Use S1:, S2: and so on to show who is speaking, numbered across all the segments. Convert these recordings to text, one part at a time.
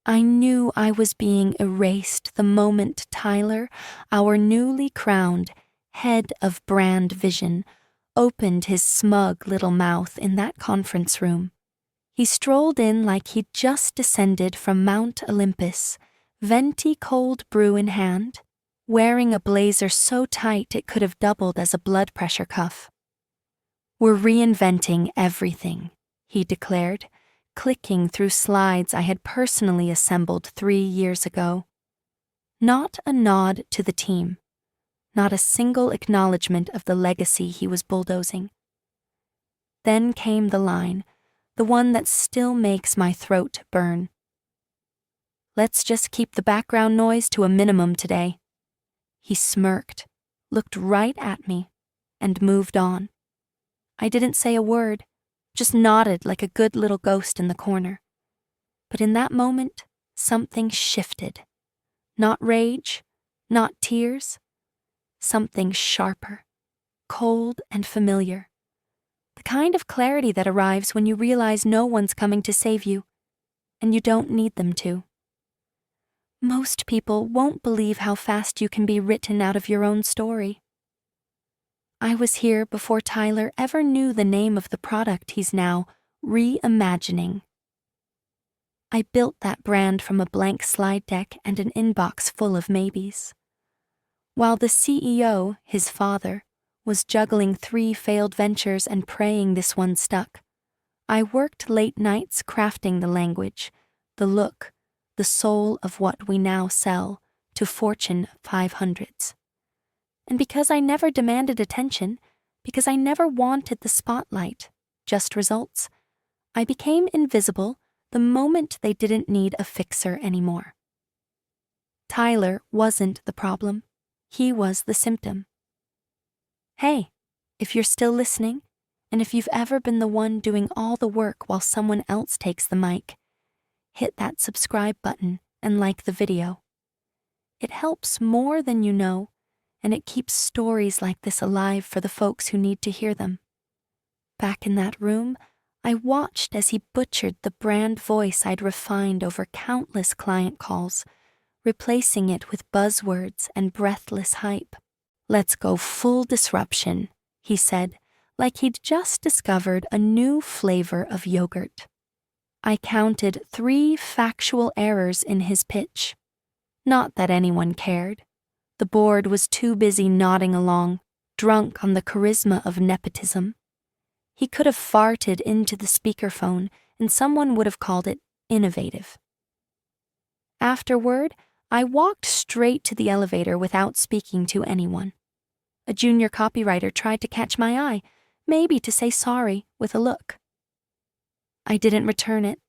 S1: I knew I was being erased the moment Tyler, our newly crowned head of brand vision, opened his smug little mouth in that conference room. He strolled in like he'd just descended from Mount Olympus, venti cold brew in hand, wearing a blazer so tight it could have doubled as a blood pressure cuff. "We're reinventing everything," he declared, clicking through slides I had personally assembled 3 years ago. Not a nod to the team. Not a single acknowledgement of the legacy he was bulldozing. Then came the line, the one that still makes my throat burn. "Let's just keep the background noise to a minimum today." He smirked, looked right at me, and moved on. I didn't say a word, just nodded like a good little ghost in the corner. But in that moment, something shifted. Not rage, not tears. Something sharper, cold and familiar. The kind of clarity that arrives when you realize no one's coming to save you, and you don't need them to. Most people won't believe how fast you can be written out of your own story. I was here before Tyler ever knew the name of the product he's now reimagining. I built that brand from a blank slide deck and an inbox full of maybes. While the CEO, his father, was juggling 3 failed ventures and praying this one stuck, I worked late nights crafting the language, the look, the soul of what we now sell to Fortune 500s. And because I never demanded attention, because I never wanted the spotlight, just results, I became invisible the moment they didn't need a fixer anymore. Tyler wasn't the problem. He was the symptom. Hey, if you're still listening, and if you've ever been the one doing all the work while someone else takes the mic, hit that subscribe button and like the video. It helps more than you know, and it keeps stories like this alive for the folks who need to hear them. Back in that room, I watched as he butchered the brand voice I'd refined over countless client calls, replacing it with buzzwords and breathless hype. "Let's go full disruption," he said, like he'd just discovered a new flavor of yogurt. I counted 3 factual errors in his pitch. Not that anyone cared. The board was too busy nodding along, drunk on the charisma of nepotism. He could have farted into the speakerphone and someone would have called it innovative. Afterward, I walked straight to the elevator without speaking to anyone. A junior copywriter tried to catch my eye, maybe to say sorry with a look. I didn't return it.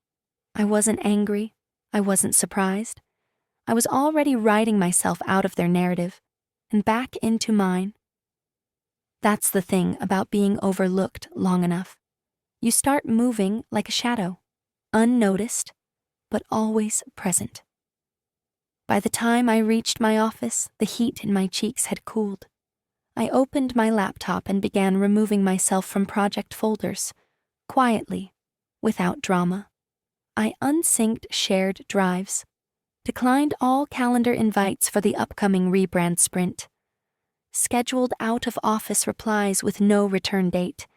S1: I wasn't angry. I wasn't surprised. I was already writing myself out of their narrative and back into mine. That's the thing about being overlooked long enough. You start moving like a shadow, unnoticed, but always present. By the time I reached my office, the heat in my cheeks had cooled. I opened my laptop and began removing myself from project folders, quietly, without drama. I unsynced shared drives, declined all calendar invites for the upcoming rebrand sprint, scheduled out-of-office replies with no return date.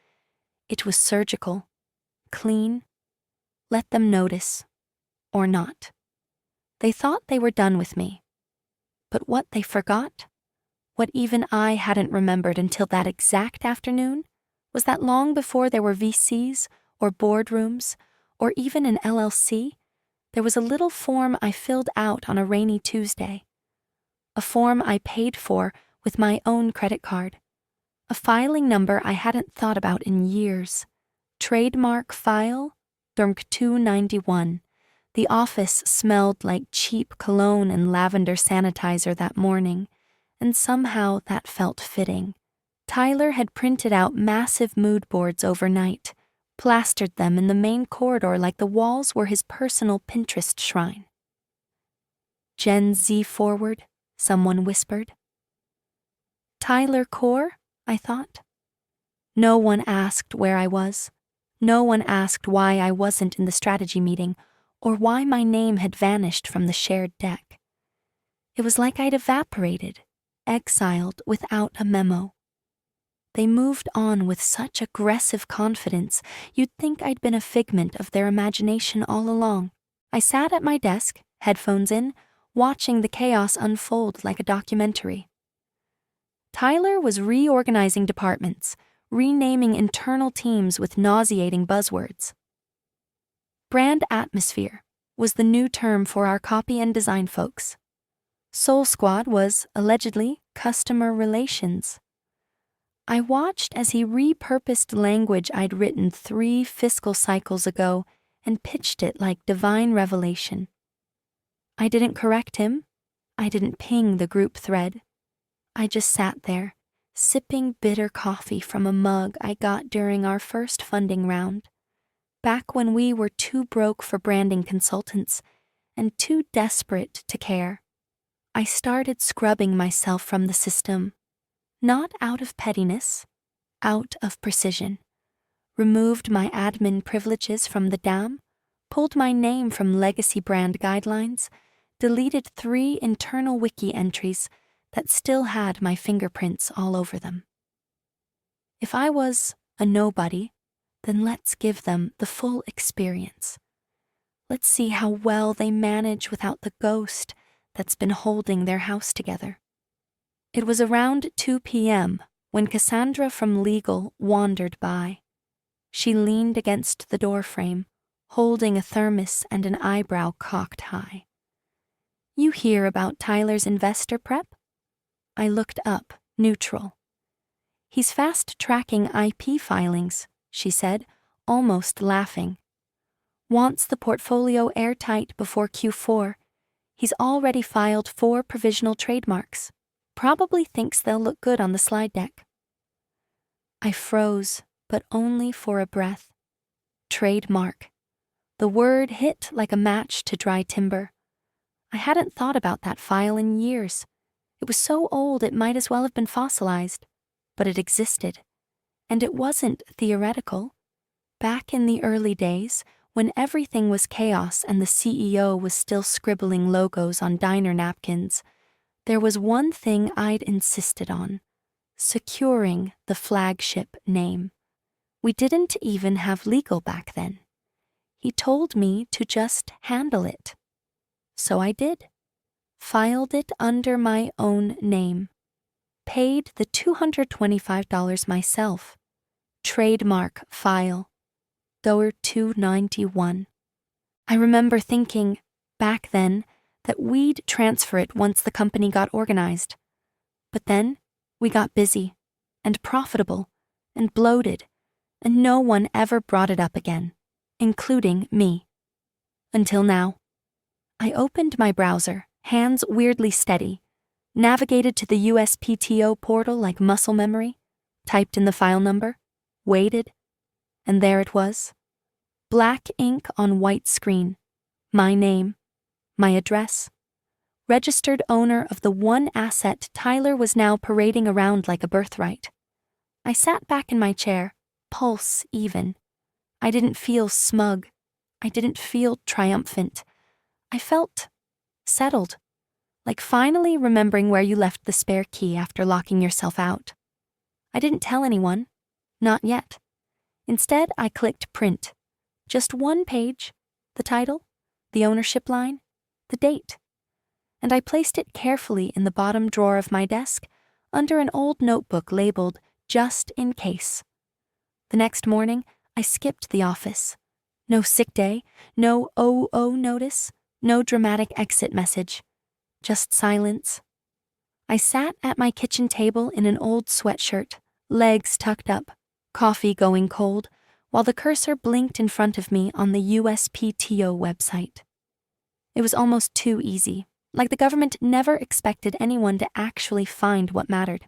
S1: It was surgical, clean. Let them notice, or not. They thought they were done with me. But what they forgot, what even I hadn't remembered until that exact afternoon, was that long before there were VCs or boardrooms or even an LLC, there was a little form I filled out on a rainy Tuesday. A form I paid for with my own credit card. A filing number I hadn't thought about in years. Trademark file, Dermk 291. The office smelled like cheap cologne and lavender sanitizer that morning, and somehow that felt fitting. Tyler had printed out massive mood boards overnight, plastered them in the main corridor like the walls were his personal Pinterest shrine. Gen Z forward, someone whispered. Tyler Core, I thought. No one asked where I was. No one asked why I wasn't in the strategy meeting or why my name had vanished from the shared deck. It was like I'd evaporated, exiled without a memo. They moved on with such aggressive confidence, you'd think I'd been a figment of their imagination all along. I sat at my desk, headphones in, watching the chaos unfold like a documentary. Tyler was reorganizing departments, renaming internal teams with nauseating buzzwords. Brand atmosphere was the new term for our copy and design folks. Soul Squad was, allegedly, customer relations. I watched as he repurposed language I'd written 3 fiscal cycles ago and pitched it like divine revelation. I didn't correct him. I didn't ping the group thread. I just sat there, sipping bitter coffee from a mug I got during our first funding round, back when we were too broke for branding consultants and too desperate to care. I started scrubbing myself from the system, not out of pettiness, out of precision. Removed my admin privileges from the dam, pulled my name from legacy brand guidelines, deleted 3 internal wiki entries that still had my fingerprints all over them. If I was a nobody, then let's give them the full experience. Let's see how well they manage without the ghost that's been holding their house together. It was around 2 p.m. when Cassandra from legal wandered by. She leaned against the doorframe, holding a thermos and an eyebrow cocked high. "You hear about Tyler's investor prep?" I looked up, neutral. "He's fast-tracking IP filings," she said, almost laughing. "Wants the portfolio airtight before Q4. He's already filed 4 provisional trademarks. Probably thinks they'll look good on the slide deck." I froze, but only for a breath. Trademark. The word hit like a match to dry timber. I hadn't thought about that file in years. It was so old it might as well have been fossilized, but it existed. And it wasn't theoretical. Back in the early days, when everything was chaos and the CEO was still scribbling logos on diner napkins, there was one thing I'd insisted on: securing the flagship name. We didn't even have legal back then. He told me to just handle it. So I did. Filed it under my own name. Paid the $225 myself. Trademark file. $291. I remember thinking, back then, that we'd transfer it once the company got organized. But then, we got busy, and profitable, and bloated, and no one ever brought it up again, including me. Until now. I opened my browser, hands weirdly steady, navigated to the USPTO portal like muscle memory, typed in the file number, waited, and there it was. Black ink on white screen. My name. My address. Registered owner of the one asset Tyler was now parading around like a birthright. I sat back in my chair, pulse even. I didn't feel smug. I didn't feel triumphant. I felt settled, like finally remembering where you left the spare key after locking yourself out. I didn't tell anyone. Not yet. Instead, I clicked print. Just 1 page. The title, the ownership line, the date. And I placed it carefully in the bottom drawer of my desk under an old notebook labeled "Just in Case." The next morning, I skipped the office. No sick day, no OO notice, no dramatic exit message. Just silence. I sat at my kitchen table in an old sweatshirt, legs tucked up, coffee going cold, while the cursor blinked in front of me on the USPTO website. It was almost too easy, like the government never expected anyone to actually find what mattered.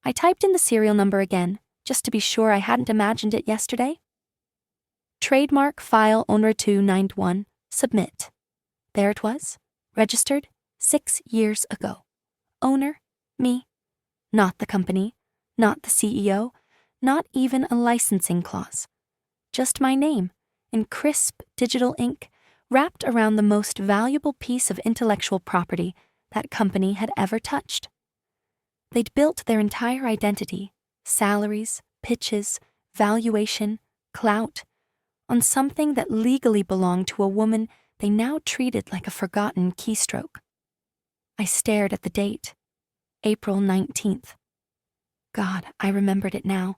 S1: I typed in the serial number again, just to be sure I hadn't imagined it yesterday. Trademark file owner 291, submit. There it was, registered 6 years ago. Owner, me. Not the company, not the CEO, not even a licensing clause. Just my name, in crisp digital ink, wrapped around the most valuable piece of intellectual property that company had ever touched. They'd built their entire identity, salaries, pitches, valuation, clout, on something that legally belonged to a woman they now treated like a forgotten keystroke. I stared at the date, April 19th. God, I remembered it now.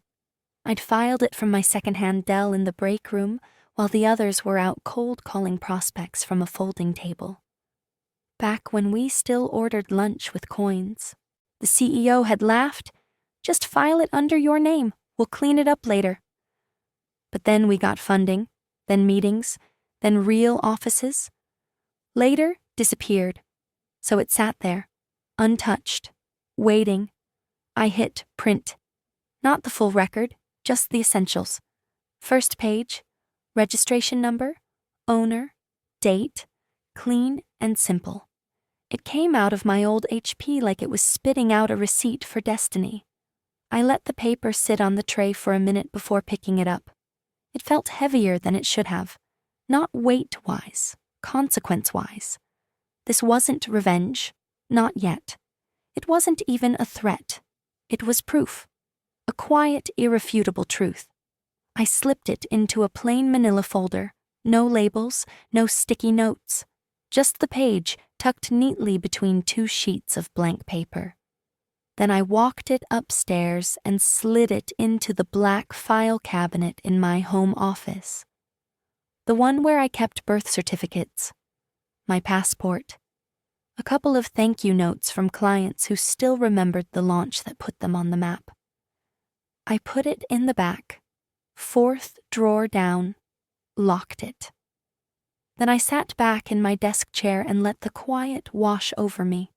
S1: I'd filed it from my secondhand Dell in the break room while the others were out cold-calling prospects from a folding table. Back when we still ordered lunch with coins, the CEO had laughed, "Just file it under your name. We'll clean it up later." But then we got funding, then meetings, then real offices. Later, disappeared. So it sat there, untouched, waiting. I hit print. Not the full record, just the essentials. First page, registration number, owner, date, clean and simple. It came out of my old HP like it was spitting out a receipt for destiny. I let the paper sit on the tray for a minute before picking it up. It felt heavier than it should have, not weight-wise, consequence-wise. This wasn't revenge, not yet. It wasn't even a threat. It was proof, a quiet, irrefutable truth. I slipped it into a plain manila folder, no labels, no sticky notes, just the page tucked neatly between two sheets of blank paper. Then I walked it upstairs and slid it into the black file cabinet in my home office. The one where I kept birth certificates, my passport, a couple of thank you notes from clients who still remembered the launch that put them on the map. I put it in the back, fourth drawer down, locked it. Then I sat back in my desk chair and let the quiet wash over me.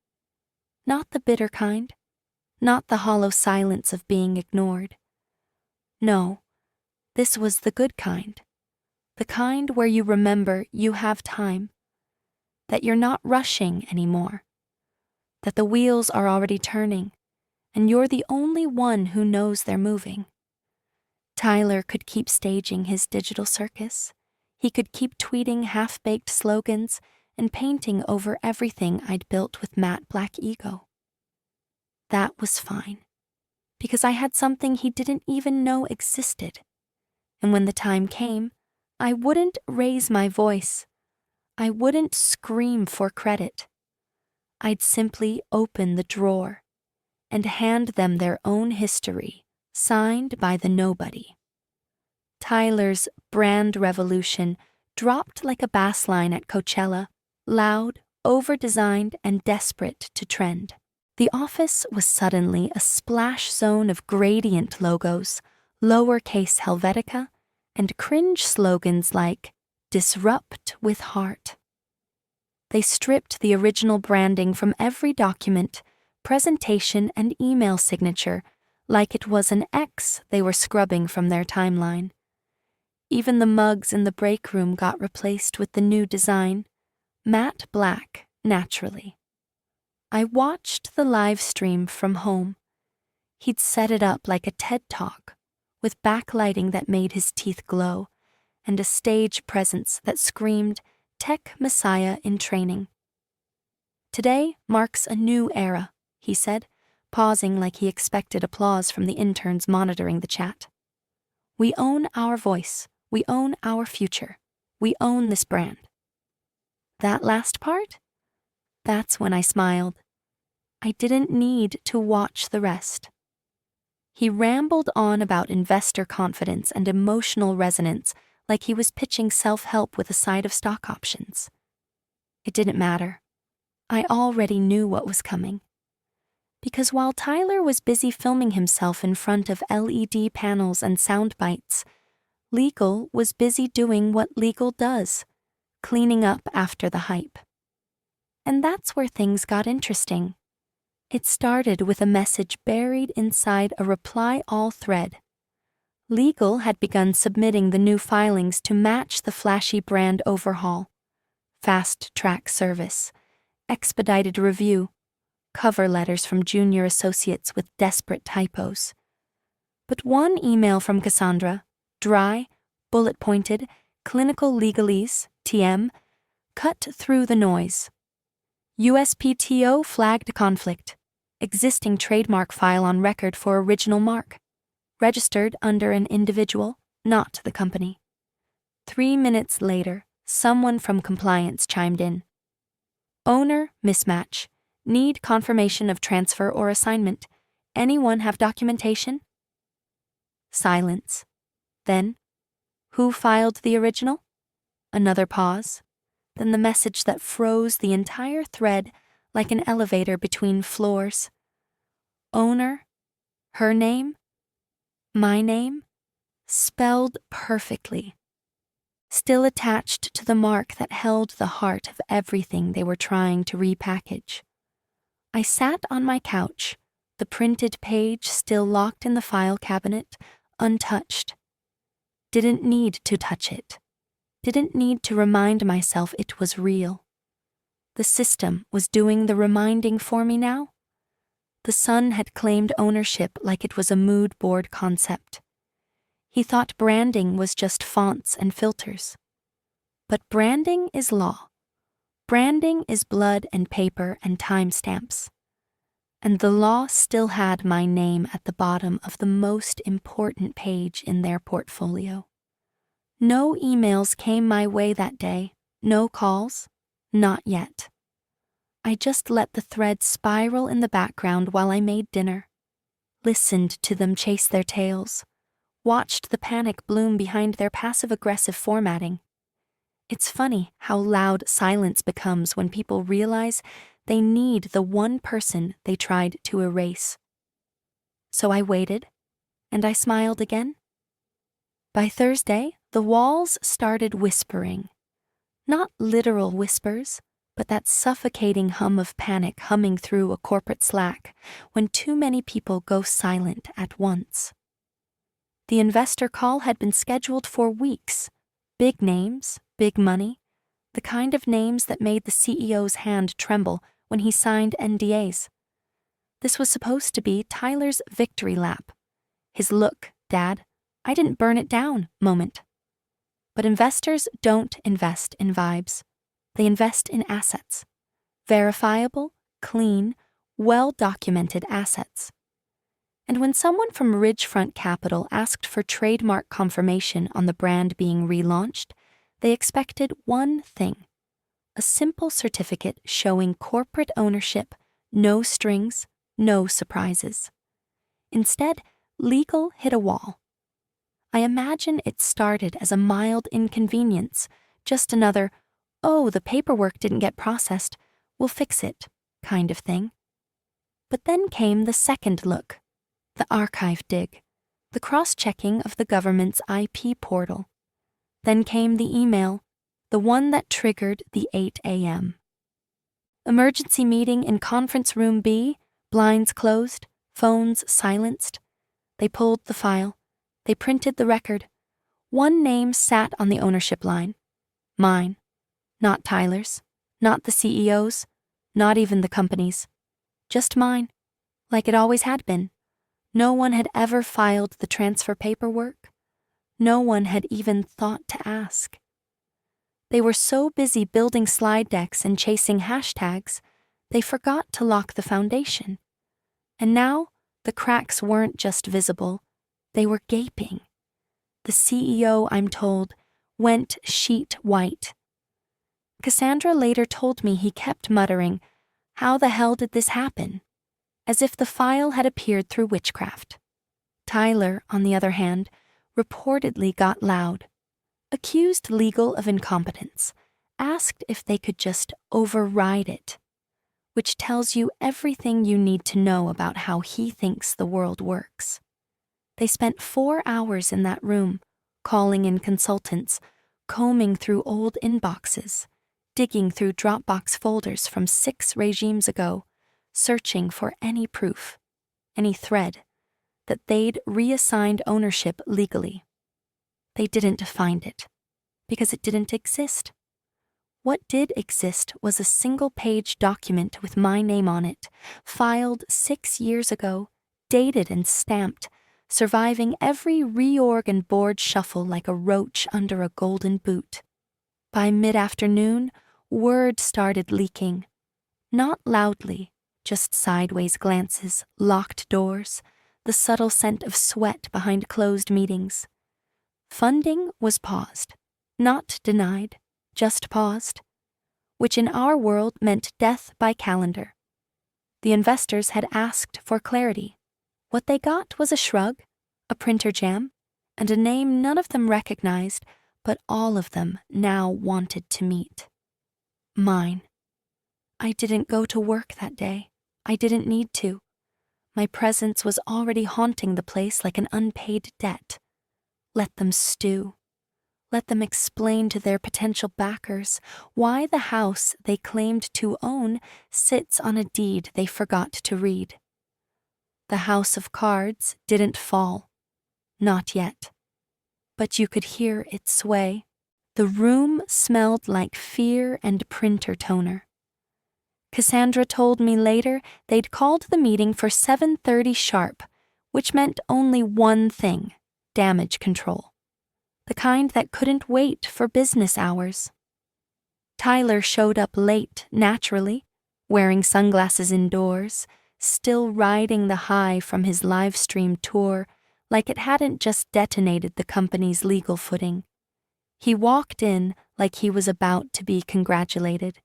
S1: Not the bitter kind, not the hollow silence of being ignored. No, this was the good kind. The kind where you remember you have time, that you're not rushing anymore, that the wheels are already turning, and you're the only one who knows they're moving. Tyler could keep staging his digital circus. He could keep tweeting half-baked slogans and painting over everything I'd built with matte black ego. That was fine, because I had something he didn't even know existed. And when the time came, I wouldn't raise my voice. I wouldn't scream for credit. I'd simply open the drawer and hand them their own history, signed by the nobody. Tyler's brand revolution dropped like a bass line at Coachella, loud, over-designed, and desperate to trend. The office was suddenly a splash zone of gradient logos, lowercase Helvetica, and cringe slogans like "Disrupt with Heart." They stripped the original branding from every document, presentation, and email signature like it was an X they were scrubbing from their timeline. Even the mugs in the break room got replaced with the new design, matte black, naturally. I watched the live stream from home. He'd set it up like a TED Talk, with backlighting that made his teeth glow, and a stage presence that screamed, "Tech Messiah in training." "Today marks a new era," he said, pausing like he expected applause from the interns monitoring the chat. "We own our voice. We own our future. We own this brand." That last part? That's when I smiled. I didn't need to watch the rest. He rambled on about investor confidence and emotional resonance like he was pitching self-help with a side of stock options. It didn't matter. I already knew what was coming. Because while Tyler was busy filming himself in front of LED panels and sound bites, Legal was busy doing what legal does, cleaning up after the hype. And that's where things got interesting. It started with a message buried inside a reply-all thread. Legal had begun submitting the new filings to match the flashy brand overhaul. Fast-track service, expedited review, cover letters from junior associates with desperate typos. But one email from Cassandra, dry, bullet-pointed, clinical legalese, TM, Cut through the noise. USPTO flagged conflict. Existing trademark file on record for original mark. Registered under an individual, not the company. 3 minutes later, someone from compliance chimed in. Owner mismatch. Need confirmation of transfer or assignment. Anyone have documentation? Silence. Then, who filed the original? Another pause. Then the message that froze the entire thread like an elevator between floors. Owner, her name, my name, spelled perfectly. Still attached to the mark that held the heart of everything they were trying to repackage. I sat on my couch, the printed page still locked in the file cabinet, untouched. Didn't need to touch it. Didn't need to remind myself it was real. The system was doing the reminding for me now. The son had claimed ownership like it was a mood board concept. He thought branding was just fonts and filters. But branding is law. Branding is blood and paper and timestamps. And the law still had my name at the bottom of the most important page in their portfolio. No emails came my way that day, no calls, not yet. I just let the thread spiral in the background while I made dinner, listened to them chase their tails, watched the panic bloom behind their passive-aggressive formatting. It's funny how loud silence becomes when people realize they need the one person they tried to erase. So I waited, and I smiled again. By Thursday, the walls started whispering. Not literal whispers, but that suffocating hum of panic humming through a corporate Slack when too many people go silent at once. The investor call had been scheduled for weeks. Big names, big money, the kind of names that made the CEO's hand tremble when he signed NDAs. This was supposed to be Tyler's victory lap. His look, Dad, I didn't burn it down moment. But investors don't invest in vibes. They invest in assets. Verifiable, clean, well-documented assets. And when someone from Ridgefront Capital asked for trademark confirmation on the brand being relaunched, they expected one thing: a simple certificate showing corporate ownership, no strings, no surprises. Instead, legal hit a wall. I imagine it started as a mild inconvenience, just another, oh, the paperwork didn't get processed, we'll fix it, kind of thing. But then came the second look, the archive dig, the cross-checking of the government's IP portal. Then came the email, the one that triggered the 8 a.m. Emergency meeting in conference room B, blinds closed, phones silenced. They pulled the file. They printed the record. One name sat on the ownership line. Mine. Not Tyler's. Not the CEO's. Not even the company's. Just mine. Like it always had been. No one had ever filed the transfer paperwork. No one had even thought to ask. They were so busy building slide decks and chasing hashtags, they forgot to lock the foundation. And now, the cracks weren't just visible, they were gaping. The CEO, I'm told, went sheet white. Cassandra later told me he kept muttering, "How the hell did this happen?" as if the file had appeared through witchcraft. Tyler, on the other hand, reportedly got loud, accused legal of incompetence, asked if they could just override it, which tells you everything you need to know about how he thinks the world works. They spent 4 hours in that room, calling in consultants, combing through old inboxes, digging through Dropbox folders from 6 regimes ago, searching for any proof, any thread, that they'd reassigned ownership legally. They didn't find it, because it didn't exist. What did exist was a single-page document with my name on it, filed 6 years ago, dated and stamped, surviving every reorg and board shuffle like a roach under a golden boot. By mid-afternoon, word started leaking. Not loudly, just sideways glances, locked doors, the subtle scent of sweat behind closed meetings. Funding was paused, not denied, just paused, which in our world meant death by calendar. The investors had asked for clarity. What they got was a shrug, a printer jam, and a name none of them recognized, but all of them now wanted to meet. Mine. I didn't go to work that day. I didn't need to. My presence was already haunting the place like an unpaid debt. Let them stew. Let them explain to their potential backers why the house they claimed to own sits on a deed they forgot to read. The house of cards didn't fall. Not yet. But you could hear it sway. The room smelled like fear and printer toner. Cassandra told me later they'd called the meeting for 7:30 sharp, which meant only one thing: damage control. The kind that couldn't wait for business hours. Tyler showed up late, naturally, wearing sunglasses indoors, still riding the high from his live stream tour like it hadn't just detonated the company's legal footing. He walked in like he was about to be congratulated.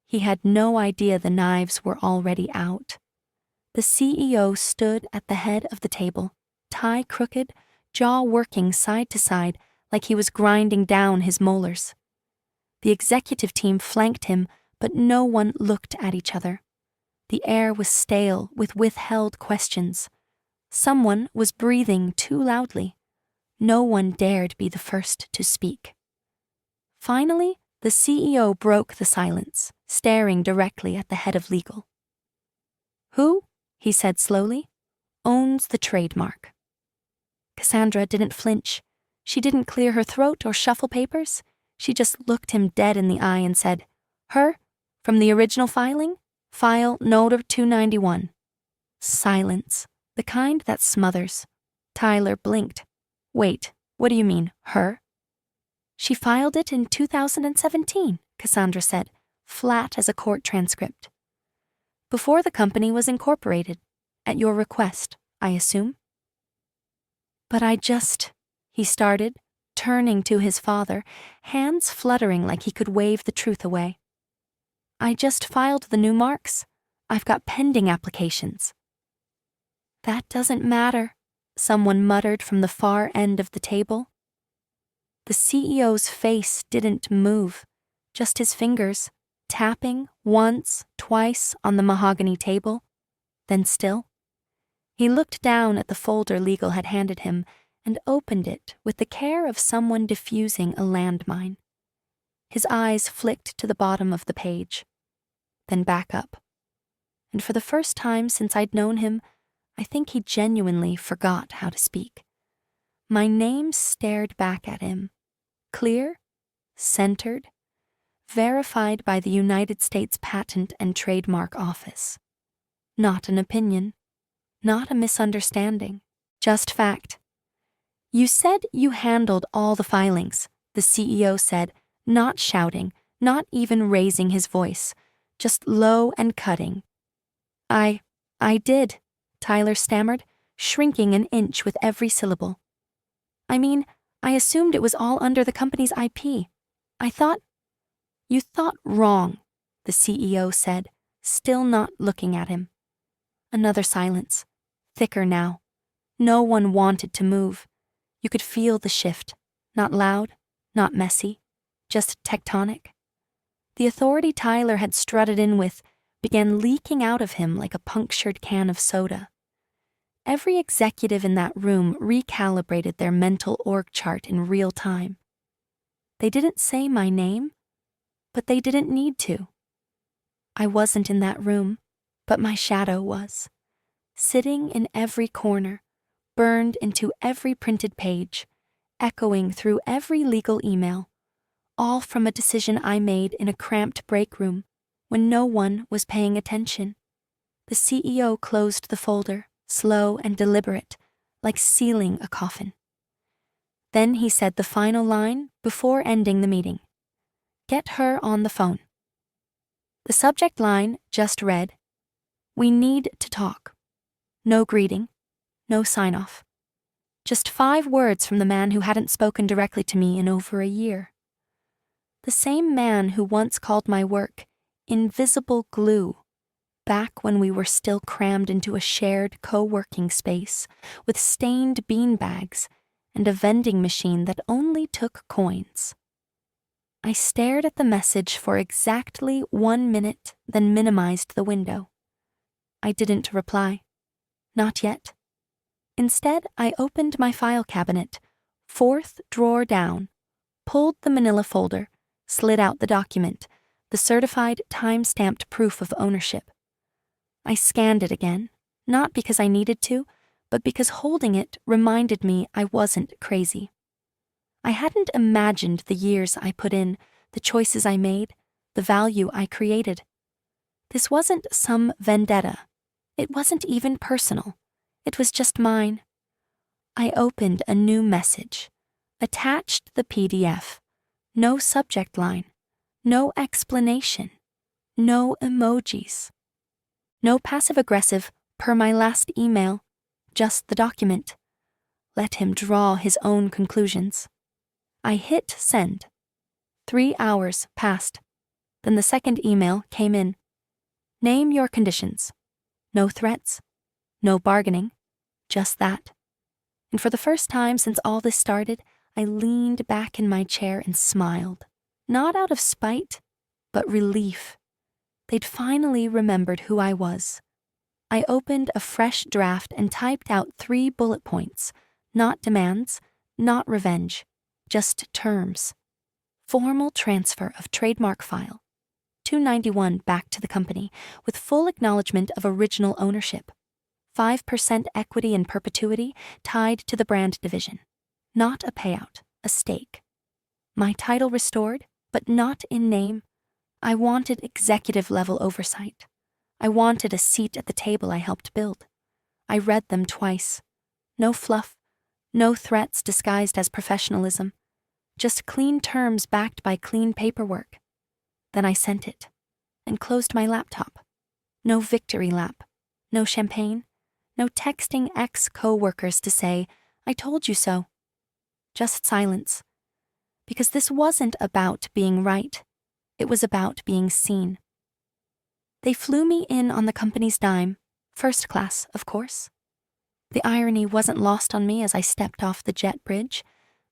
S1: He had no idea the knives were already out. The CEO stood at the head of the table, tie crooked, jaw working side to side like he was grinding down his molars. The executive team flanked him, but no one looked at each other. The air was stale with withheld questions. Someone was breathing too loudly. No one dared be the first to speak. Finally, the CEO broke the silence, staring directly at the head of legal. "Who," he said slowly, "owns the trademark?" Cassandra didn't flinch. She didn't clear her throat or shuffle papers. She just looked him dead in the eye and said, "Her, from the original filing, file number 291. Silence, the kind that smothers. Tyler blinked. "Wait, what do you mean, her?" "She filed it in 2017, Cassandra said, flat as a court transcript. "Before the company was incorporated. At your request, I assume." "But he started, turning to his father, hands fluttering like he could wave the truth away. "I just filed the new marks. I've got pending applications." "That doesn't matter," someone muttered from the far end of the table. The CEO's face didn't move, just his fingers, tapping once, twice on the mahogany table, then still. He looked down at the folder legal had handed him and opened it with the care of someone diffusing a landmine. His eyes flicked to the bottom of the page, then back up. And for the first time since I'd known him, I think he genuinely forgot how to speak. My name stared back at him. Clear, centered, verified by the United States Patent and Trademark Office. Not an opinion, not a misunderstanding, just fact. "You said you handled all the filings," the CEO said, not shouting, not even raising his voice, just low and cutting. I did," Tyler stammered, shrinking an inch with every syllable. "I mean, I assumed it was all under the company's IP. I thought—" "You thought wrong," the CEO said, still not looking at him. Another silence, thicker now. No one wanted to move. You could feel the shift, not loud, not messy, just tectonic. The authority Tyler had strutted in with began leaking out of him like a punctured can of soda. Every executive in that room recalibrated their mental org chart in real time. They didn't say my name, but they didn't need to. I wasn't in that room, but my shadow was, sitting in every corner, burned into every printed page, echoing through every legal email, all from a decision I made in a cramped break room when no one was paying attention. The CEO closed the folder, slow and deliberate, like sealing a coffin. Then he said the final line before ending the meeting. "Get her on the phone. The subject line just read, "We need to talk." No greeting, no sign-off. Just 5 words from the man who hadn't spoken directly to me in over a year. The same man who once called my work invisible glue, back when we were still crammed into a shared co-working space with stained beanbags and a vending machine that only took coins. I stared at the message for exactly 1 minute, then minimized the window. I didn't reply. Not yet. Instead, I opened my file cabinet, 4th drawer down, pulled the manila folder, slid out the document, the certified time-stamped proof of ownership. I scanned it again, not because I needed to, but because holding it reminded me I wasn't crazy. I hadn't imagined the years I put in, the choices I made, the value I created. This wasn't some vendetta. It wasn't even personal. It was just mine. I opened a new message, attached the PDF. No subject line, no explanation, no emojis. No passive-aggressive, per my last email, just the document. Let him draw his own conclusions. I hit send. 3 hours passed. Then the second email came in. Name your conditions. No threats. No bargaining. Just that. And for the first time since all this started, I leaned back in my chair and smiled. Not out of spite, but relief. They'd finally remembered who I was. I opened a fresh draft and typed out 3 bullet points. Not demands, not revenge, just terms. Formal transfer of trademark file. $291 back to the company, with full acknowledgement of original ownership. 5% equity in perpetuity tied to the brand division. Not a payout, a stake. My title restored, but not in name. I wanted executive-level oversight. I wanted a seat at the table I helped build. I read them twice. No fluff, no threats disguised as professionalism. Just clean terms backed by clean paperwork. Then I sent it, and closed my laptop. No victory lap, no champagne, no texting ex-co-workers to say, "I told you so." Just silence. Because this wasn't about being right. It was about being seen. They flew me in on the company's dime, first class, of course. The irony wasn't lost on me as I stepped off the jet bridge.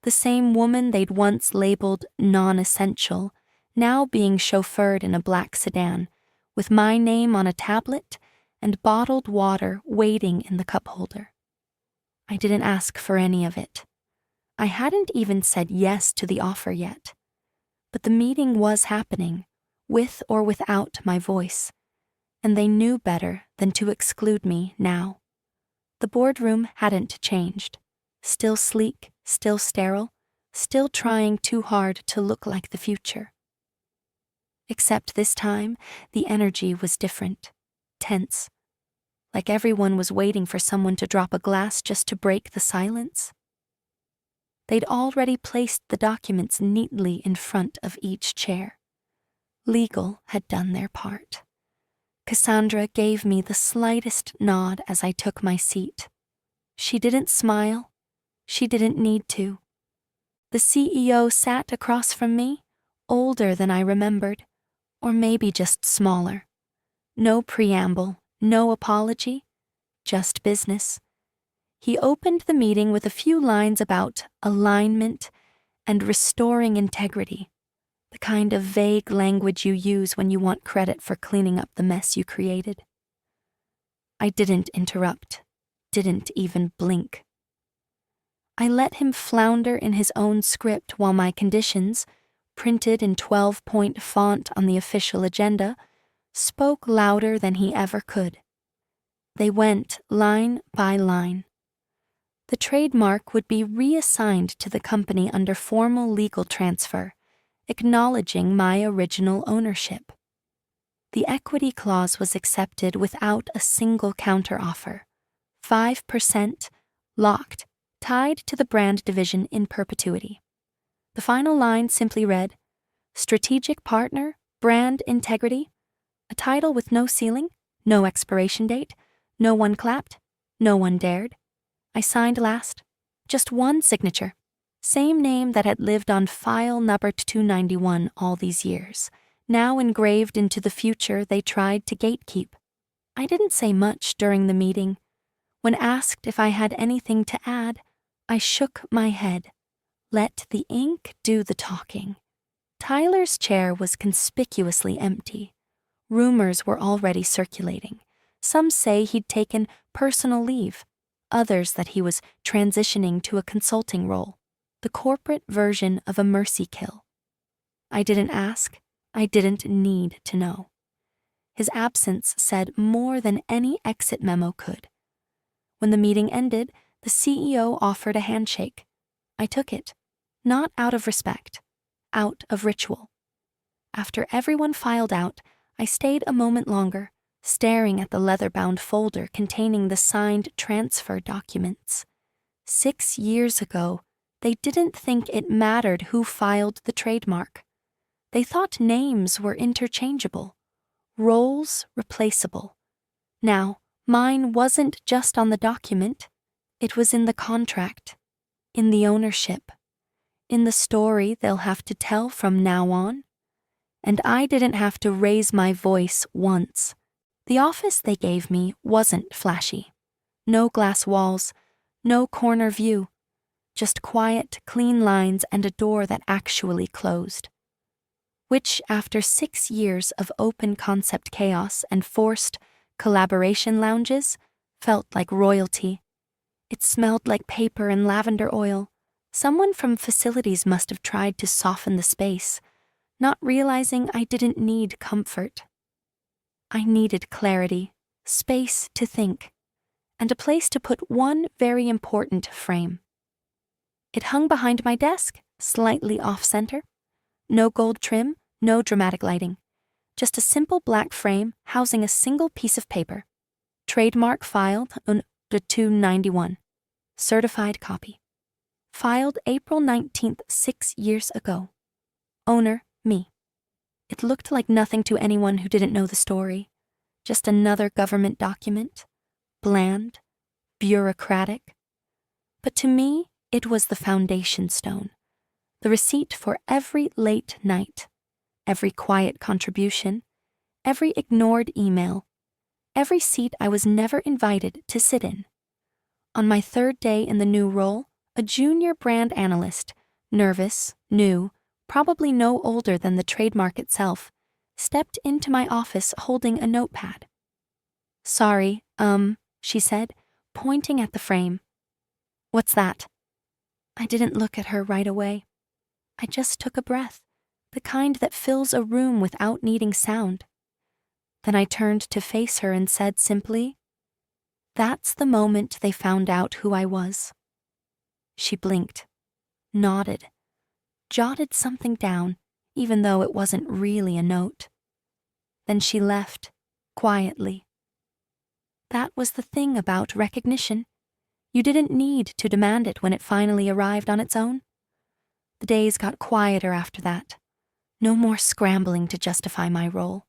S1: The same woman they'd once labeled non-essential, now being chauffeured in a black sedan, with my name on a tablet and bottled water waiting in the cup holder. I didn't ask for any of it. I hadn't even said yes to the offer yet. But the meeting was happening, with or without my voice, and they knew better than to exclude me now. The boardroom hadn't changed. Still sleek, still sterile, still trying too hard to look like the future. Except this time, the energy was different, tense. Like everyone was waiting for someone to drop a glass just to break the silence. They'd already placed the documents neatly in front of each chair. Legal had done their part. Cassandra gave me the slightest nod as I took my seat. She didn't smile. She didn't need to. The CEO sat across from me, older than I remembered, or maybe just smaller. No preamble, no apology, just business. He opened the meeting with a few lines about alignment and restoring integrity, the kind of vague language you use when you want credit for cleaning up the mess you created. I didn't interrupt, didn't even blink. I let him flounder in his own script while my conditions, printed in 12-point font on the official agenda, spoke louder than he ever could. They went line by line. The trademark would be reassigned to the company under formal legal transfer, acknowledging my original ownership. The equity clause was accepted without a single counteroffer. 5%, locked, tied to the brand division in perpetuity. The final line simply read, "Strategic partner, brand integrity, A title with no ceiling, no expiration date, no one clapped, no one dared. I signed last. Just one signature. Same name that had lived on file number 291 all these years, now engraved into the future they tried to gatekeep. I didn't say much during the meeting. When asked if I had anything to add, I shook my head. Let the ink do the talking. Tyler's chair was conspicuously empty. Rumors were already circulating. Some say he'd taken personal leave, others that he was transitioning to a consulting role, the corporate version of a mercy kill. I didn't ask. I didn't need to know. His absence said more than any exit memo could. When the meeting ended, the CEO offered a handshake. I took it, not out of respect, out of ritual. After everyone filed out, I stayed a moment longer, staring at the leather-bound folder containing the signed transfer documents. 6 years ago, they didn't think it mattered who filed the trademark. They thought names were interchangeable, roles replaceable. Now, mine wasn't just on the document. It was in the contract, in the ownership, in the story they'll have to tell from now on. And I didn't have to raise my voice once. The office they gave me wasn't flashy. No glass walls, no corner view, just quiet, clean lines and a door that actually closed. Which, after 6 years of open concept chaos and forced collaboration lounges, felt like royalty. It smelled like paper and lavender oil. Someone from facilities must have tried to soften the space, not realizing I didn't need comfort. I needed clarity, space to think, and a place to put one very important frame. It hung behind my desk, slightly off-center. No gold trim, no dramatic lighting. Just a simple black frame housing a single piece of paper. Trademark filed on the 291. Certified copy. Filed April 19th, 6 years ago. Owner, me. It looked like nothing to anyone who didn't know the story. Just another government document. Bland. Bureaucratic. But to me, it was the foundation stone. The receipt for every late night. Every quiet contribution. Every ignored email. Every seat I was never invited to sit in. On my 3rd day in the new role, a junior brand analyst, nervous, new, probably no older than the trademark itself, stepped into my office holding a notepad. "Sorry, she said, pointing at the frame. "What's that?" I didn't look at her right away. I just took a breath, the kind that fills a room without needing sound. Then I turned to face her and said simply, "That's the moment they found out who I was." She blinked, nodded, jotted something down, even though it wasn't really a note. Then she left, quietly. That was the thing about recognition. You didn't need to demand it when it finally arrived on its own. The days got quieter after that. No more scrambling to justify my role.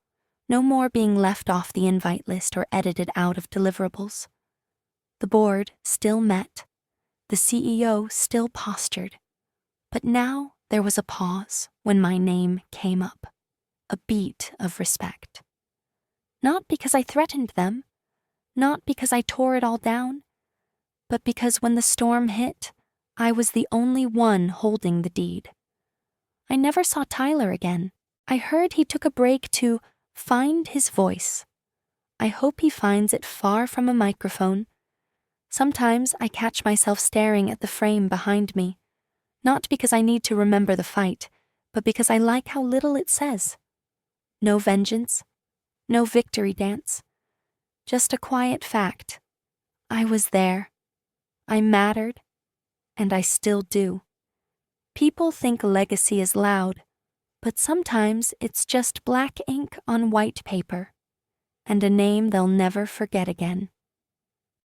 S1: No more being left off the invite list or edited out of deliverables. The board still met. The CEO still postured. But now there was a pause when my name came up. A beat of respect. Not because I threatened them. Not because I tore it all down. But because when the storm hit, I was the only one holding the deed. I never saw Tyler again. I heard he took a break to find his voice. I hope he finds it far from a microphone. Sometimes I catch myself staring at the frame behind me, not because I need to remember the fight, but because I like how little it says. No vengeance, no victory dance, just a quiet fact. I was there. I mattered, and I still do. People think legacy is loud, but sometimes it's just black ink on white paper, and a name they'll never forget again.